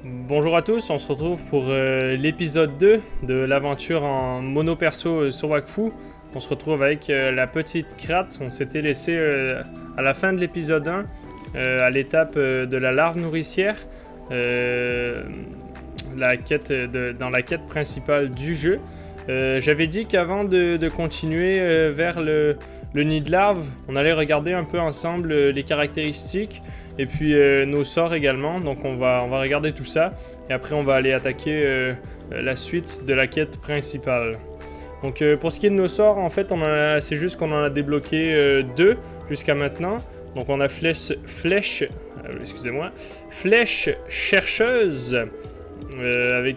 Bonjour à tous, on se retrouve pour l'épisode 2 de l'aventure en mono perso sur Wakfu. On se retrouve avec la petite Krat. On s'était laissé à la fin de l'épisode 1 à l'étape de la larve nourricière, dans la quête principale du jeu. J'avais dit qu'avant de continuer vers le nid de larve, on allait regarder un peu ensemble les caractéristiques et puis nos sorts également. Donc on va regarder tout ça et après on va aller attaquer la suite de la quête principale. Donc pour ce qui est de nos sorts, en fait c'est juste qu'on en a débloqué 2 jusqu'à maintenant. Donc on a flèche chercheuse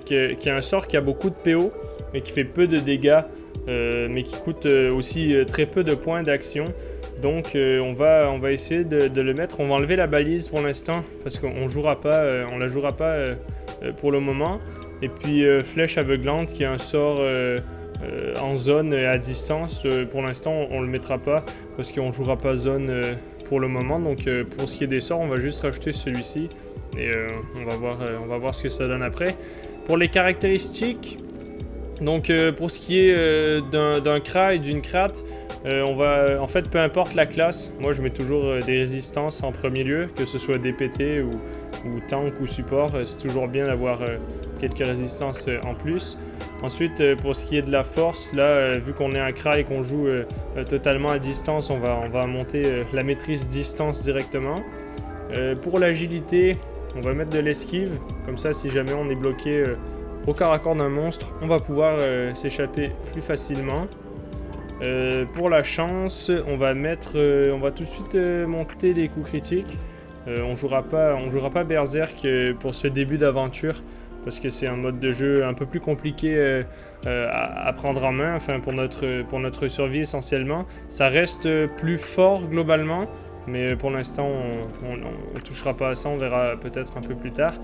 qui est un sort qui a beaucoup de PO mais qui fait peu de dégâts, mais qui coûte aussi très peu de points d'action. Donc on va essayer de le mettre. On va enlever la balise pour l'instant parce qu'on on la jouera pas pour le moment. Et puis flèche aveuglante qui est un sort en zone et à distance. Pour l'instant on le mettra pas parce qu'on jouera pas zone pour le moment. Donc pour ce qui est des sorts, on va juste rajouter celui-ci et on va voir ce que ça donne après. Pour les caractéristiques, donc pour ce qui est d'un Kra et d'une Krat, en fait, peu importe la classe, moi je mets toujours des résistances en premier lieu, que ce soit DPT ou tank ou support, c'est toujours bien d'avoir quelques résistances en plus. Ensuite, pour ce qui est de la force, là, vu qu'on est un Kra et qu'on joue totalement à distance, on va monter la maîtrise distance directement. Pour l'agilité, on va mettre de l'esquive, comme ça si jamais on est bloqué au corps à corps d'un monstre, on va pouvoir s'échapper plus facilement. Pour la chance, on va tout de suite monter les coups critiques. On jouera pas Berserk pour ce début d'aventure parce que c'est un mode de jeu un peu plus compliqué à prendre en main, enfin pour notre survie essentiellement. Ça reste plus fort globalement, mais pour l'instant on touchera pas à ça, on verra peut-être un peu plus tard.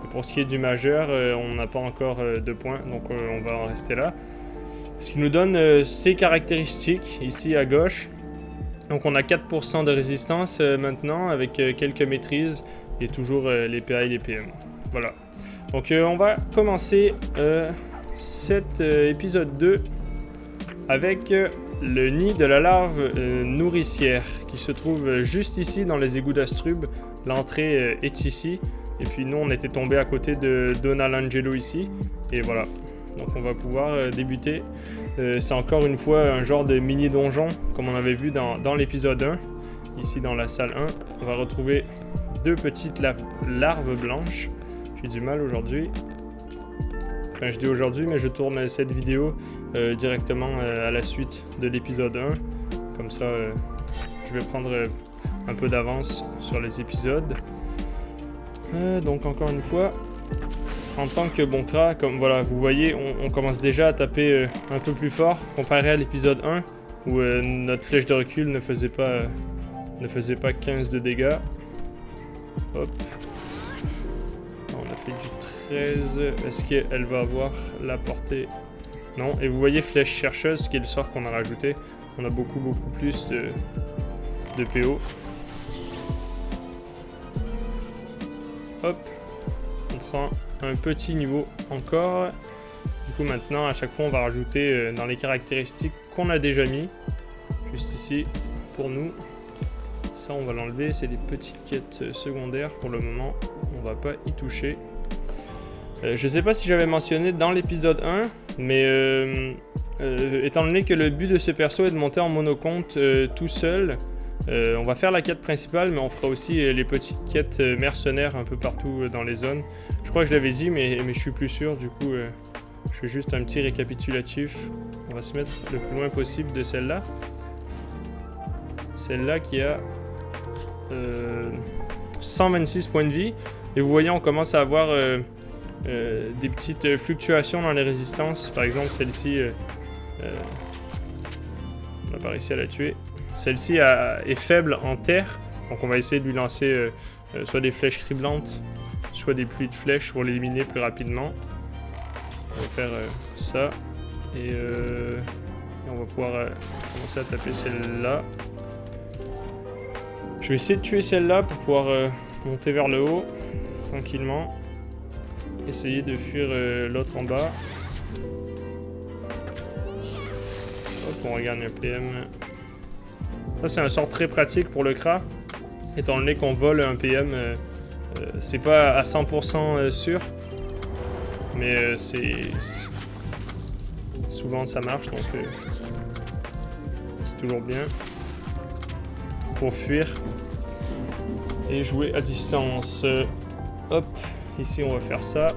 Et pour ce qui est du majeur, on n'a pas encore de points, donc on va en rester là. Ce qui nous donne ces caractéristiques ici à gauche. Donc on a 4% de résistance maintenant avec quelques maîtrises et toujours les PA et les PM. Voilà. Donc on va commencer cet épisode 2 avec le nid de la larve nourricière qui se trouve juste ici dans les égouts d'Astrub. L'entrée est ici. Et puis nous on était tombé à côté de Donalangelo ici. Et voilà. Donc on va pouvoir débuter. C'est encore une fois un genre de mini donjon comme on avait vu dans l'épisode 1. Ici dans la salle 1, on va retrouver 2 petites larves blanches. J'ai du mal aujourd'hui. Enfin je dis aujourd'hui mais je tourne cette vidéo directement à la suite de l'épisode 1. Comme ça je vais prendre un peu d'avance sur les épisodes. Donc encore une fois, en tant que bon Kra, comme voilà, vous voyez, on commence déjà à taper un peu plus fort comparé à l'épisode 1 où notre flèche de recul ne faisait pas 15 de dégâts. Hop. On a fait du 13. Est-ce qu'elle va avoir la portée? Non. Et vous voyez flèche chercheuse, qui est le sort qu'on a rajouté. On a beaucoup plus de PO. Hop. On prend un petit niveau encore. Du coup maintenant à chaque fois on va rajouter dans les caractéristiques qu'on a déjà mis. Juste ici pour nous. Ça on va l'enlever, c'est des petites quêtes secondaires pour le moment. On va pas y toucher. Je sais pas si j'avais mentionné dans l'épisode 1, mais étant donné que le but de ce perso est de monter en monocompte tout seul, on va faire la quête principale, mais on fera aussi les petites quêtes mercenaires un peu partout dans les zones. Je crois que je l'avais dit, mais je suis plus sûr. Du coup, je fais juste un petit récapitulatif. On va se mettre le plus loin possible de celle-là. Celle-là qui a 126 points de vie. Et vous voyez, on commence à avoir des petites fluctuations dans les résistances. Par exemple, celle-ci, on n'a pas réussi à la tuer. Celle-ci est faible en terre, donc on va essayer de lui lancer soit des flèches criblantes, soit des pluies de flèches pour l'éliminer plus rapidement. On va faire ça, et on va pouvoir commencer à taper celle-là. Je vais essayer de tuer celle-là pour pouvoir monter vers le haut, tranquillement. essayer de fuir l'autre en bas. Hop, on regarde un PM. Ça, c'est un sort très pratique pour le Kra. Étant donné qu'on vole un PM, c'est pas à 100% sûr. Mais souvent ça marche, donc c'est toujours bien. Pour fuir et jouer à distance. Hop, ici on va faire ça.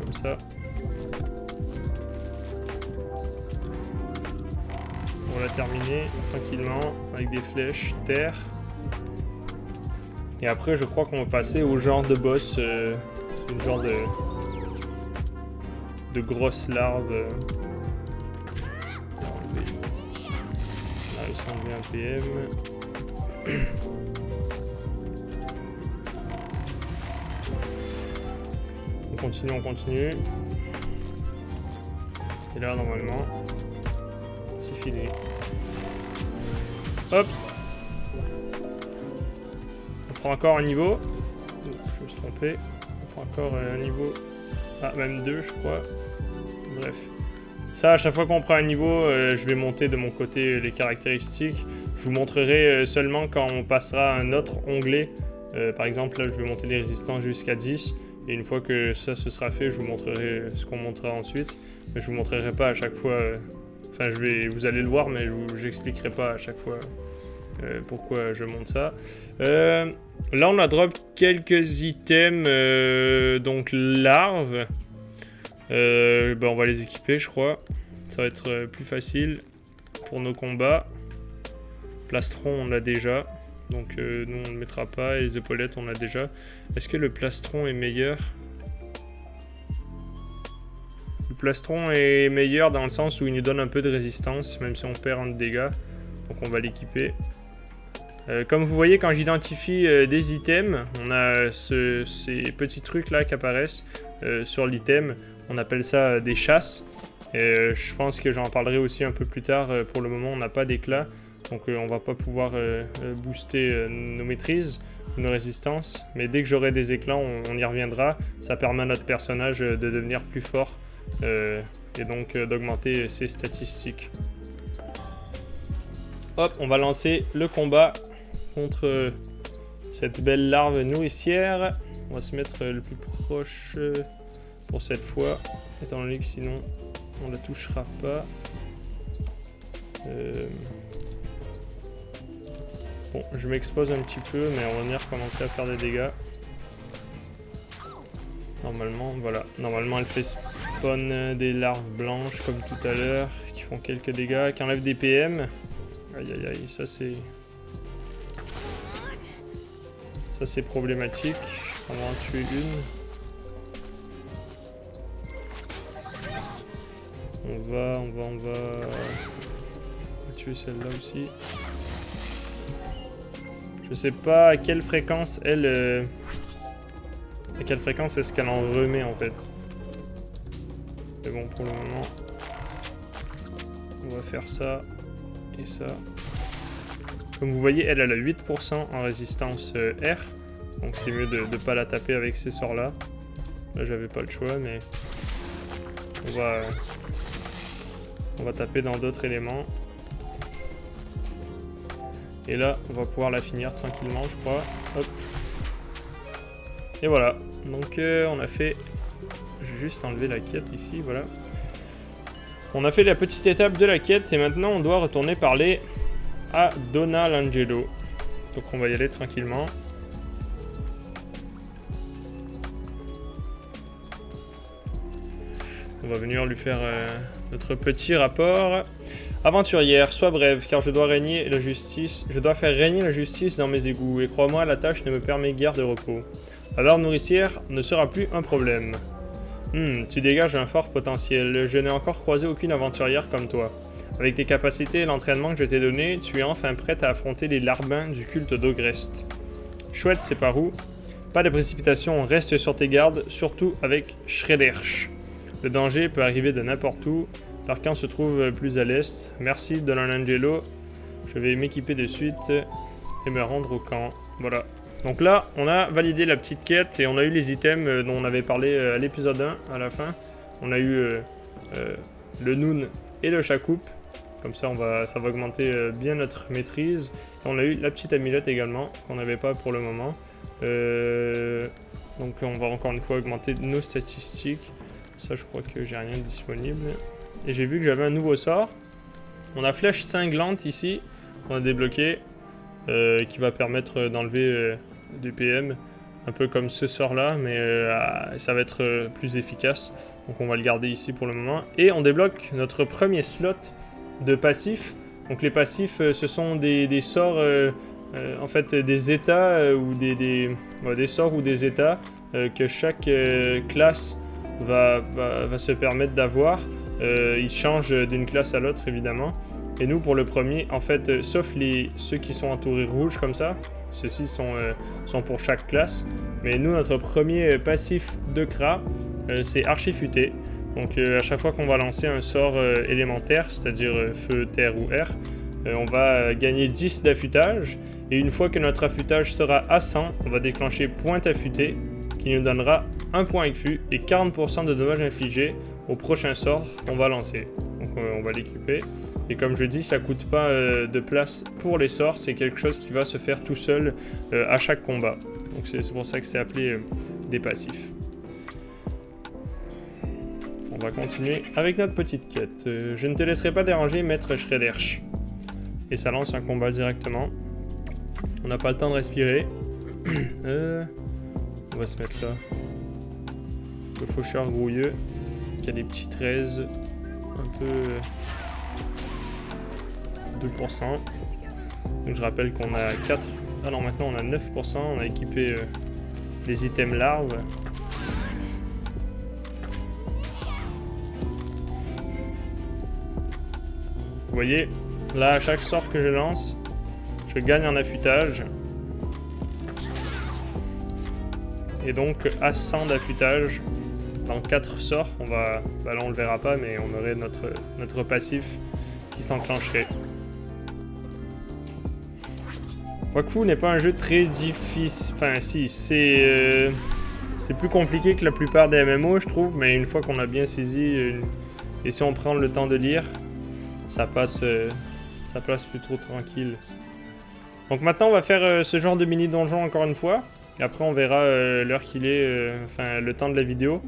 Comme ça. On va la terminer tranquillement avec des flèches terre. Et après je crois qu'on va passer au genre de boss, une genre de grosse larve. On a réussi à enlever un PM. On continue. Et là normalement, c'est fini. Hop. On prend encore un niveau. Oh, je me suis trompé. On prend encore un niveau. Ah, même deux, je crois. Bref. Ça, à chaque fois qu'on prend un niveau, je vais monter de mon côté les caractéristiques. Je vous montrerai seulement quand on passera un autre onglet. Par exemple, là, je vais monter les résistances jusqu'à 10. Et une fois que ça se sera fait, je vous montrerai ce qu'on montrera ensuite. Mais je vous montrerai pas à chaque fois. Enfin, vous allez le voir, mais je n'expliquerai pas à chaque fois pourquoi je monte ça. Là, on a drop quelques items. Donc, larves. On va les équiper, je crois. Ça va être plus facile pour nos combats. Plastron, on l'a déjà. Donc, nous, on ne le mettra pas. Et les épaulettes, on l'a déjà. Est-ce que le plastron est meilleur? Le plastron est meilleur dans le sens où il nous donne un peu de résistance, même si on perd en dégâts. Donc, on va l'équiper. Comme vous voyez, quand j'identifie des items, on a ces petits trucs-là qui apparaissent sur l'item. On appelle ça des chasses. Et je pense que j'en parlerai aussi un peu plus tard. Pour le moment, on n'a pas d'éclat. Donc on va pas pouvoir booster nos maîtrises, nos résistances. Mais dès que j'aurai des éclats, on y reviendra. Ça permet à notre personnage de devenir plus fort. Et donc d'augmenter ses statistiques. Hop, on va lancer le combat contre cette belle larve nourricière. On va se mettre le plus proche pour cette fois. Étant donné que sinon on la touchera pas. Bon, je m'expose un petit peu, mais on va venir commencer à faire des dégâts. Normalement, voilà. Normalement, elle fait spawn des larves blanches, comme tout à l'heure, qui font quelques dégâts, qui enlèvent des PM. Aïe, aïe, aïe, ça c'est... Ça c'est problématique. On va en tuer une. On va tuer celle-là aussi. Je sais pas à quelle fréquence elle... à quelle fréquence est-ce qu'elle en remet en fait. Mais bon, pour le moment, on va faire ça et ça. Comme vous voyez, elle a 8% en résistance R. Donc c'est mieux de ne pas la taper avec ces sorts-là. Là, j'avais pas le choix, mais on va taper dans d'autres éléments. Et là, on va pouvoir la finir tranquillement, je crois. Hop. Et voilà. Donc, on a fait... Je vais juste enlever la quête ici, voilà. On a fait la petite étape de la quête et maintenant, on doit retourner parler à Donna l'Angelo. Donc, on va y aller tranquillement. On va venir lui faire notre petit rapport. Aventurière, sois brève, car je dois faire régner la justice dans mes égouts, et crois-moi, la tâche ne me permet guère de repos. Alors nourricière ne sera plus un problème. Tu dégages un fort potentiel. Je n'ai encore croisé aucune aventurière comme toi. Avec tes capacités et l'entraînement que je t'ai donné, tu es enfin prête à affronter les larbins du culte d'Ogrest. Chouette, c'est par où? Pas de précipitation, reste sur tes gardes, surtout avec Shredderch. Le danger peut arriver de n'importe où. Leur camp se trouve plus à l'est. Merci, Donna l'Angelo. Je vais m'équiper de suite et me rendre au camp. Voilà. Donc là, on a validé la petite quête et on a eu les items dont on avait parlé à l'épisode 1 à la fin. On a eu le Noon et le Chakoup. Comme ça, ça va augmenter bien notre maîtrise. Et on a eu la petite amulette également, qu'on n'avait pas pour le moment. Donc on va encore une fois augmenter nos statistiques. Ça, je crois que j'ai rien de disponible. Et j'ai vu que j'avais un nouveau sort. On a Flèche cinglante ici, qu'on a débloqué, qui va permettre d'enlever du PM. Un peu comme ce sort-là, mais ça va être plus efficace. Donc on va le garder ici pour le moment. Et on débloque notre premier slot de passifs. Donc les passifs, ce sont des sorts, en fait des états, ou des sorts ou des états que chaque classe va se permettre d'avoir. Ils changent d'une classe à l'autre évidemment. Et nous pour le premier, en fait, sauf ceux qui sont entourés rouge comme ça, ceux-ci sont pour chaque classe. Mais nous, notre premier passif de Kra, c'est Archifuté. Donc à chaque fois qu'on va lancer un sort élémentaire, c'est-à-dire feu, terre ou air, on va gagner 10 d'affûtage. Et une fois que notre affûtage sera à 100, on va déclencher Pointe affûtée, qui nous donnera 1 point affût et 40% de dommages infligés au prochain sort qu'on va lancer. Donc on va l'équiper. Et comme je dis, ça coûte pas de place pour les sorts, c'est quelque chose qui va se faire tout seul à chaque combat. Donc c'est pour ça que c'est appelé des passifs. On va continuer avec notre petite quête. Je ne te laisserai pas déranger, maître Shredderch. Et ça lance un combat directement. On n'a pas le temps de respirer. On va se mettre là. Le faucheur grouilleux, qui a des petits 13, un peu 2%. Donc je rappelle qu'on a 4. Ah non, maintenant on a 9%. On a équipé des items larves. Vous voyez, là à chaque sort que je lance, je gagne en affûtage. Et donc à 100 d'affûtage, dans 4 sorts, là on le verra pas, mais on aurait notre passif qui s'enclencherait. Wakfu n'est pas un jeu très difficile, enfin si, c'est plus compliqué que la plupart des MMO je trouve, mais une fois qu'on a bien saisi, et si on prend le temps de lire, ça passe plutôt tranquille. Donc maintenant on va faire ce genre de mini donjon encore une fois. Et après on verra l'heure qu'il est, enfin le temps de la vidéo.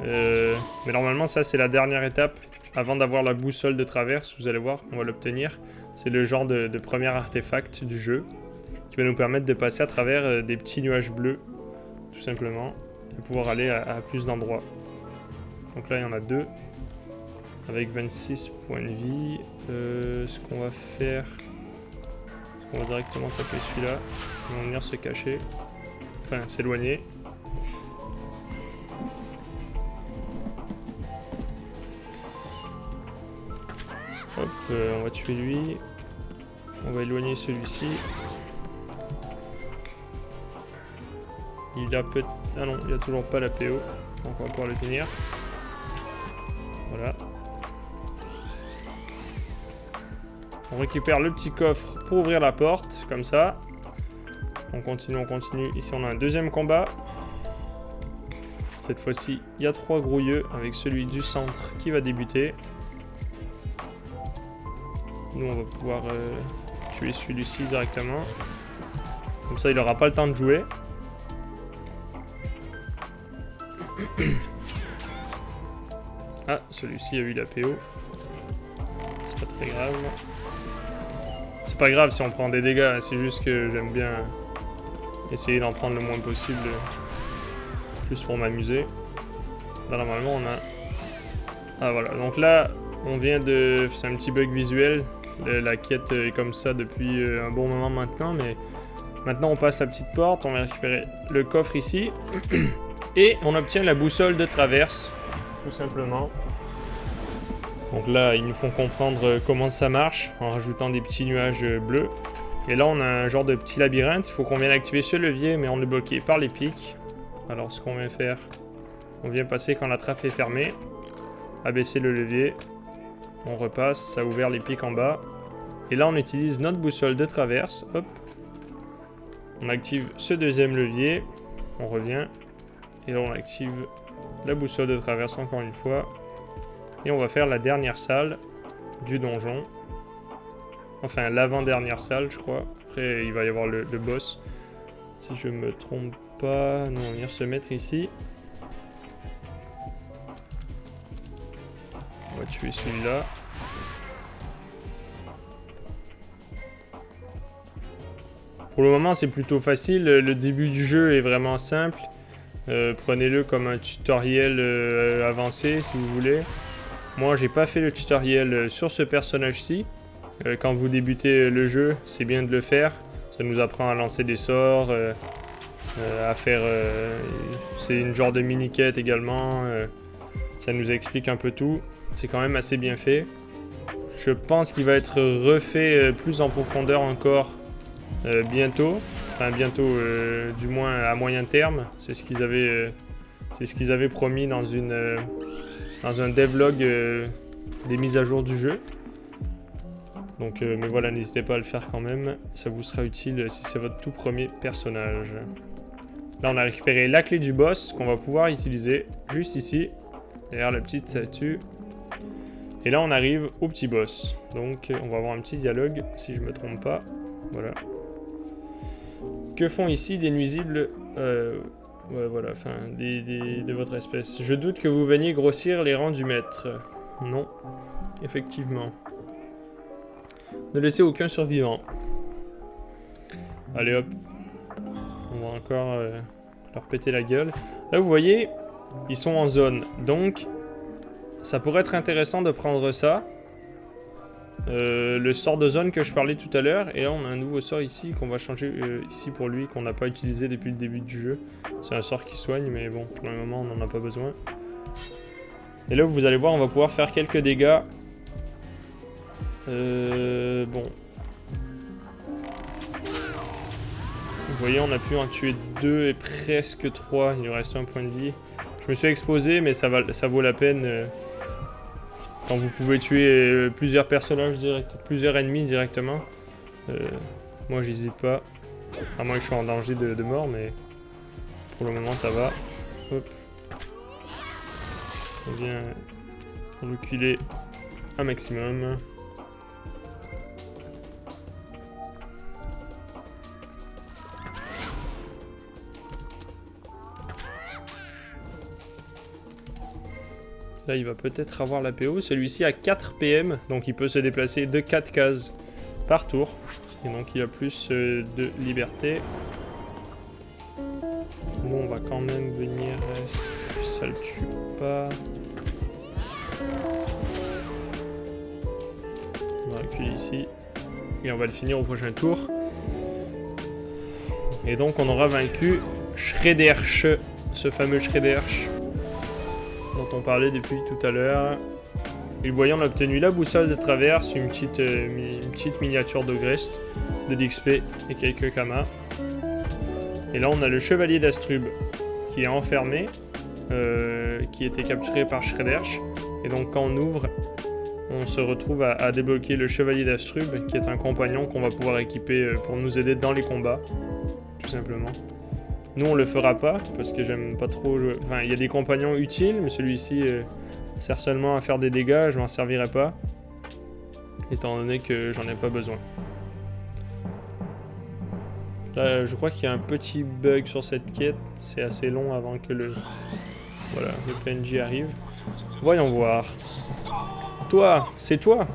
Mais normalement ça c'est la dernière étape avant d'avoir la boussole de traverse. Vous allez voir qu'on va l'obtenir. C'est le genre de premier artefact du jeu qui va nous permettre de passer à travers des petits nuages bleus, tout simplement, et pouvoir aller à plus d'endroits. Donc là il y en a 2. Avec 26 points de vie, ce qu'on va faire, on va directement taper celui-là, on va venir se cacher, enfin s'éloigner. Hop, on va tuer lui, on va éloigner celui-ci. Il a peut-être... Ah non, il a toujours pas la PO, donc on va pouvoir le finir. Voilà. On récupère le petit coffre pour ouvrir la porte, comme ça. On continue. Ici, on a un deuxième combat. Cette fois-ci, il y a 3 grouilleux avec celui du centre qui va débuter. Nous, on va pouvoir tuer celui-ci directement. Comme ça, il n'aura pas le temps de jouer. Ah, celui-ci a eu la PO. C'est pas très grave. C'est pas grave si on prend des dégâts, c'est juste que j'aime bien essayer d'en prendre le moins possible, plus pour m'amuser. Là normalement on a... Ah voilà, donc là on vient de... C'est un petit bug visuel, la quête est comme ça depuis un bon moment maintenant, mais maintenant on passe la petite porte, on va récupérer le coffre ici, et on obtient la boussole de traverse, tout simplement. Donc là, ils nous font comprendre comment ça marche en rajoutant des petits nuages bleus. Et là, on a un genre de petit labyrinthe. Il faut qu'on vienne activer ce levier, mais on est bloqué par les pics. Alors, ce qu'on vient faire, on vient passer quand la trappe est fermée. Abaisser le levier. On repasse, ça a ouvert les pics en bas. Et là, on utilise notre boussole de traverse. Hop. On active ce deuxième levier. On revient. Et là, on active la boussole de traverse encore une fois. Et on va faire la dernière salle du donjon. Enfin, l'avant-dernière salle, je crois. Après, il va y avoir le boss. Si je me trompe pas... Non, on va venir se mettre ici. On va tuer celui-là. Pour le moment, c'est plutôt facile. Le début du jeu est vraiment simple. Prenez-le comme un tutoriel avancé, si vous voulez. Moi, j'ai pas fait le tutoriel sur ce personnage-ci. Quand vous débutez le jeu, c'est bien de le faire. Ça nous apprend à lancer des sorts, à faire... c'est une genre de mini-quête également. Ça nous explique un peu tout. C'est quand même assez bien fait. Je pense qu'il va être refait plus en profondeur encore bientôt. Enfin bientôt, du moins à moyen terme. C'est ce qu'ils avaient promis dans un devlog des mises à jour du jeu. Donc, mais voilà, n'hésitez pas à le faire quand même. Ça vous sera utile si c'est votre tout premier personnage. Là, on a récupéré la clé du boss qu'on va pouvoir utiliser juste ici, derrière la petite statue. Et là, on arrive au petit boss. Donc, on va avoir un petit dialogue, si je me trompe pas. Voilà. Que font ici des nuisibles ouais, voilà, enfin, de votre espèce. Je doute que vous veniez grossir les rangs du maître. Non, effectivement. Ne laissez aucun survivant. Allez hop. On va encore leur péter la gueule. Là, vous voyez, ils sont en zone. Donc, ça pourrait être intéressant de prendre ça. Le sort de zone que je parlais tout à l'heure. Et là, on a un nouveau sort ici qu'on va changer ici pour lui, qu'on n'a pas utilisé depuis le début du jeu. C'est un sort qui soigne, mais bon, pour le moment, on n'en a pas besoin. Et là, vous allez voir, on va pouvoir faire quelques dégâts. Bon. Vous voyez, on a pu en tuer 2 et presque 3. Il nous reste un point de vie. Je me suis exposé, mais ça vaut la peine. Quand vous pouvez tuer plusieurs personnages plusieurs ennemis directement. Moi, j'hésite pas. À moins que je sois en danger de mort, mais pour le moment, ça va. Hop. On vient reculer un maximum. Là, il va peut-être avoir la PO. Celui-ci a 4 PM, donc il peut se déplacer de 4 cases par tour. Et donc, il a plus de liberté. Bon, on va quand même venir... Ça le tue pas. On va reculer ici. Et on va le finir au prochain tour. Et donc, on aura vaincu Shredderch, ce fameux Shredderch dont on parlait depuis tout à l'heure. Et vous voyez, on a obtenu la boussole de traverse, une petite miniature d'Ogrest, de l'XP et quelques kamas. Et là, on a le chevalier d'Astrub qui est enfermé, qui était capturé par Shredderch. Et donc, quand on ouvre, on se retrouve à débloquer le chevalier d'Astrub, qui est un compagnon qu'on va pouvoir équiper pour nous aider dans les combats, tout simplement. Nous, on le fera pas, parce que j'aime pas trop... Enfin, il y a des compagnons utiles, mais celui-ci sert seulement à faire des dégâts, je m'en servirai pas. Étant donné que j'en ai pas besoin. Là, je crois qu'il y a un petit bug sur cette quête. C'est assez long avant que le PNJ arrive. Voyons voir. Toi, c'est toi.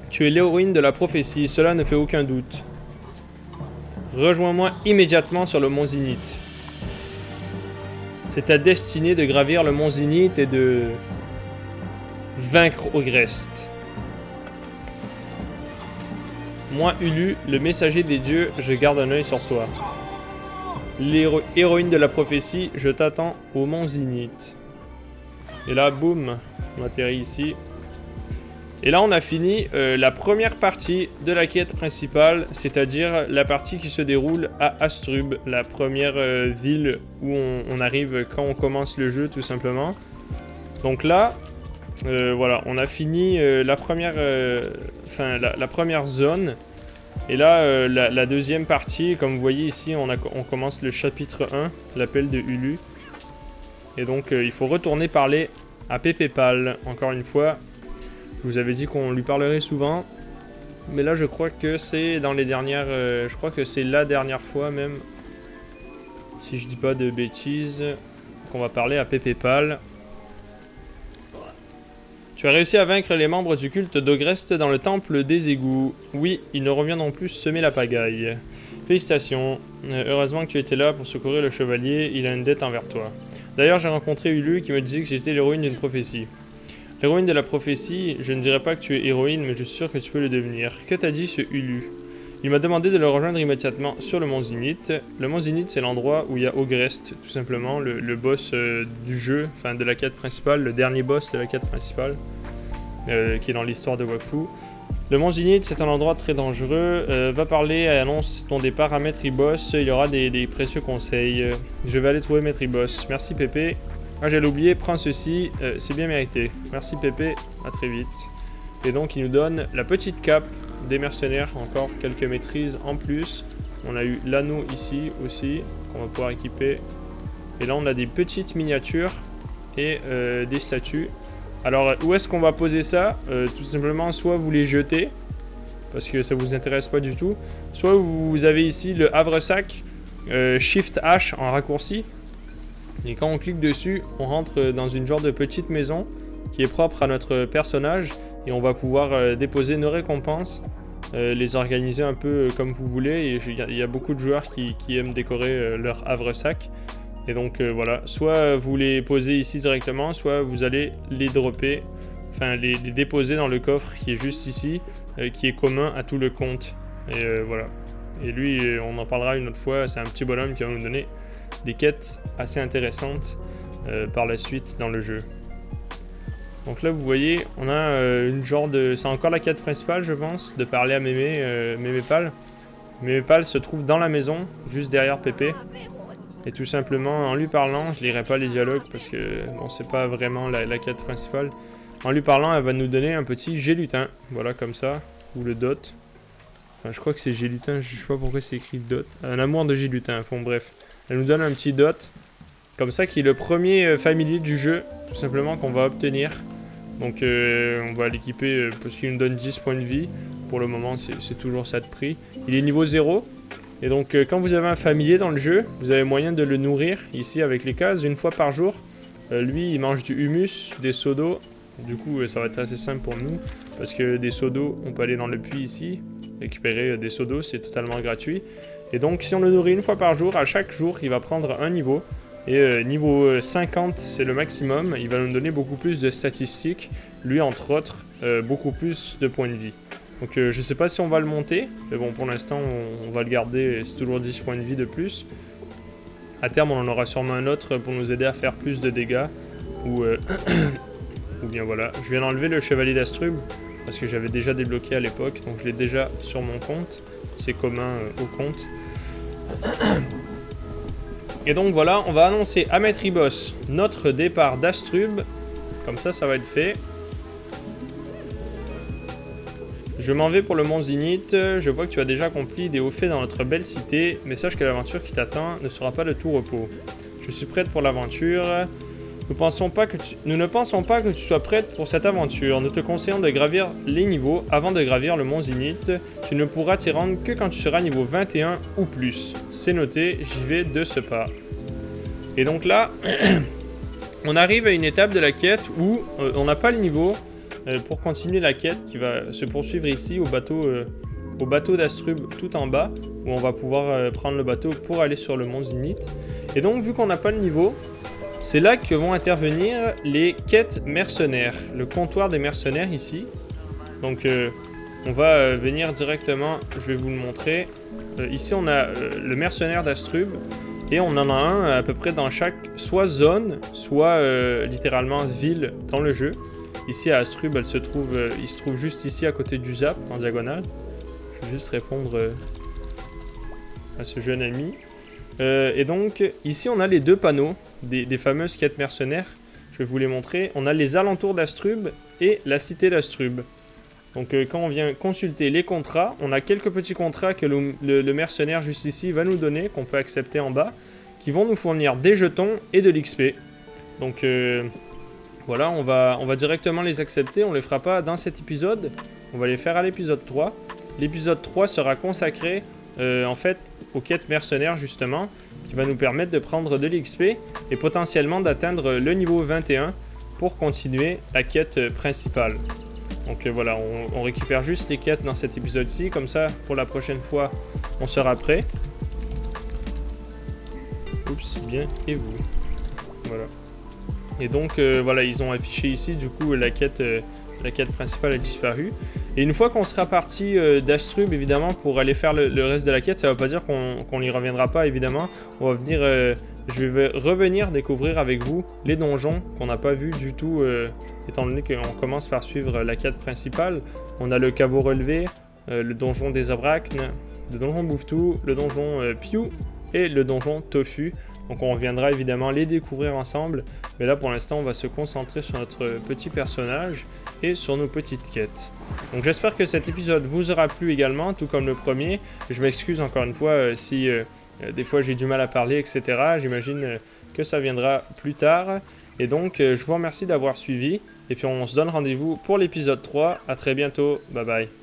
Tu es l'héroïne de la prophétie, cela ne fait aucun doute. Rejoins-moi immédiatement sur le mont Zinith. C'est ta destinée de gravir le mont Zinith et de vaincre Ogrest. Moi, Ulu, le messager des dieux, je garde un œil sur toi. L'héroïne de la prophétie, je t'attends au mont Zinith. Et là, boum, on atterrit ici. Et là, on a fini la première partie de la quête principale, c'est-à-dire la partie qui se déroule à Astrub, la première ville où on arrive quand on commence le jeu, tout simplement. Donc là, voilà, on a fini la première zone. Et là, la deuxième partie, comme vous voyez ici, on commence le chapitre 1, l'appel de Ulu. Et donc, il faut retourner parler à Pépépal, encore une fois. Je vous avais dit qu'on lui parlerait souvent. Mais là, je crois que c'est dans les dernières... je crois que c'est la dernière fois même. Si je dis pas de bêtises. Qu'on va parler à Pépépal. Tu as réussi à vaincre les membres du culte d'Ogrest dans le temple des égouts. Oui, ils ne reviendront plus semer la pagaille. Félicitations. Heureusement que tu étais là pour secourir le chevalier. Il a une dette envers toi. D'ailleurs, j'ai rencontré Ulu qui me disait que j'étais l'héroïne d'une prophétie. L'héroïne de la prophétie, je ne dirais pas que tu es héroïne, mais je suis sûr que tu peux le devenir. Que t'a dit ce Ulu? Il m'a demandé de le rejoindre immédiatement sur le mont Zinith. Le mont Zinith, c'est l'endroit où il y a Ogrest, tout simplement, le boss du jeu, enfin de la quête principale, le dernier boss de la quête principale, qui est dans l'histoire de Wakfu. Le mont Zinith, c'est un endroit très dangereux. Va parler et annonce ton départ à Maître Boss. Il y aura des précieux conseils. Je vais aller trouver Maître Boss. Merci Pépé. Ah, j'allais oublier, prends ceci, c'est bien mérité. Merci Pépé, à très vite. Et donc il nous donne la petite cape des mercenaires, encore quelques maîtrises en plus. On a eu l'anneau ici aussi, qu'on va pouvoir équiper. Et là on a des petites miniatures et des statues. Alors où est-ce qu'on va poser ça? Tout simplement, soit vous les jetez, parce que ça vous intéresse pas du tout. Soit vous avez ici le havresac, Shift H en raccourci. Et quand on clique dessus, on rentre dans une genre de petite maison qui est propre à notre personnage et on va pouvoir déposer nos récompenses, les organiser un peu comme vous voulez. Et il y a beaucoup de joueurs qui aiment décorer leur havresac. Et donc voilà, soit vous les posez ici directement, soit vous allez les dropper, enfin les déposer dans le coffre qui est juste ici, qui est commun à tout le compte. Et voilà. Et lui, on en parlera une autre fois, c'est un petit bonhomme qui va nous donner des quêtes assez intéressantes par la suite dans le jeu. Donc là vous voyez, on a une genre de... C'est encore la quête principale je pense, de parler à Mémépal. Mémépal se trouve dans la maison, juste derrière Pépé. Et tout simplement en lui parlant, je lirai pas les dialogues parce que bon c'est pas vraiment la quête principale. En lui parlant, elle va nous donner un petit Gélutin, voilà comme ça, ou le dot. Enfin je crois que c'est Gélutin, je sais pas pourquoi c'est écrit dot. Un amour de Gélutin, bon bref. Elle nous donne un petit dot, comme ça, qui est le premier familier du jeu, tout simplement, qu'on va obtenir. Donc on va l'équiper parce qu'il nous donne 10 points de vie. Pour le moment, c'est toujours ça de prix. Il est niveau 0. Et donc quand vous avez un familier dans le jeu, vous avez moyen de le nourrir, ici avec les cases, une fois par jour. Lui, il mange du humus, des seaux d'eau. Du coup, ça va être assez simple pour nous, parce que des seaux d'eau, on peut aller dans le puits ici, récupérer des seaux d'eau, c'est totalement gratuit. Et donc si on le nourrit une fois par jour, à chaque jour il va prendre un niveau. Et niveau 50 c'est le maximum, il va nous donner beaucoup plus de statistiques. Lui entre autres, beaucoup plus de points de vie. Donc je sais pas si on va le monter, mais bon pour l'instant on va le garder, c'est toujours 10 points de vie de plus. À terme on en aura sûrement un autre pour nous aider à faire plus de dégâts. Ou bien voilà, je viens d'enlever le chevalier d'Astrub, parce que j'avais déjà débloqué à l'époque, donc je l'ai déjà sur mon compte. C'est commun au compte. Et donc voilà, on va annoncer à Maître Boss notre départ d'Astrub. Comme ça va être fait. Je m'en vais pour le mont Zinith. Je vois que tu as déjà accompli des hauts faits dans notre belle cité, mais sache que l'aventure qui t'attend ne sera pas de tout repos. Je suis prête pour l'aventure. Nous ne pensons pas que tu sois prête pour cette aventure. Nous te conseillons de gravir les niveaux avant de gravir le mont Zinith. Tu ne pourras t'y rendre que quand tu seras niveau 21 ou plus. C'est noté, j'y vais de ce pas. Et donc là, on arrive à une étape de la quête où on n'a pas le niveau pour continuer la quête qui va se poursuivre ici au bateau d'Astrub tout en bas, où on va pouvoir prendre le bateau pour aller sur le mont Zinith. Et donc vu qu'on n'a pas le niveau, c'est là que vont intervenir les quêtes mercenaires, le comptoir des mercenaires ici. Donc on va venir directement, je vais vous le montrer. Ici on a le mercenaire d'Astrub et on en a un à peu près dans chaque soit zone, soit littéralement ville dans le jeu. Ici à Astrub, il se trouve juste ici à côté du Zap en diagonale. Je vais juste répondre à ce jeune ami. Et donc ici on a les deux panneaux des fameuses quêtes mercenaires. Je vais vous les montrer. On a les alentours d'Astrub et la cité d'Astrub. Donc quand on vient consulter les contrats, on a quelques petits contrats que le mercenaire juste ici va nous donner, qu'on peut accepter en bas, qui vont nous fournir des jetons et de l'XP. Donc voilà, on va directement les accepter, on ne les fera pas dans cet épisode, on va les faire à l'épisode 3. L'épisode 3 sera consacré en fait aux quêtes mercenaires justement, qui va nous permettre de prendre de l'XP et potentiellement d'atteindre le niveau 21 pour continuer la quête principale. Donc voilà, on récupère juste les quêtes dans cet épisode-ci, comme ça pour la prochaine fois on sera prêt. Oups, bien, et vous. Voilà. Et donc voilà, ils ont affiché ici du coup la quête principale a disparu. Et une fois qu'on sera parti d'Astrub évidemment pour aller faire le reste de la quête, ça ne veut pas dire qu'on n'y reviendra pas évidemment. On va venir, je vais revenir découvrir avec vous les donjons qu'on n'a pas vu du tout, étant donné qu'on commence par suivre la quête principale. On a le caveau relevé, le donjon des Abrachnes, le donjon Bouffe-Tout, le donjon Piou et le donjon Tofu. Donc on reviendra évidemment les découvrir ensemble, mais là pour l'instant on va se concentrer sur notre petit personnage et sur nos petites quêtes. Donc j'espère que cet épisode vous aura plu également, tout comme le premier. Je m'excuse encore une fois si des fois j'ai du mal à parler, etc. J'imagine que ça viendra plus tard. Et donc je vous remercie d'avoir suivi, et puis on se donne rendez-vous pour l'épisode 3. À très bientôt, bye bye.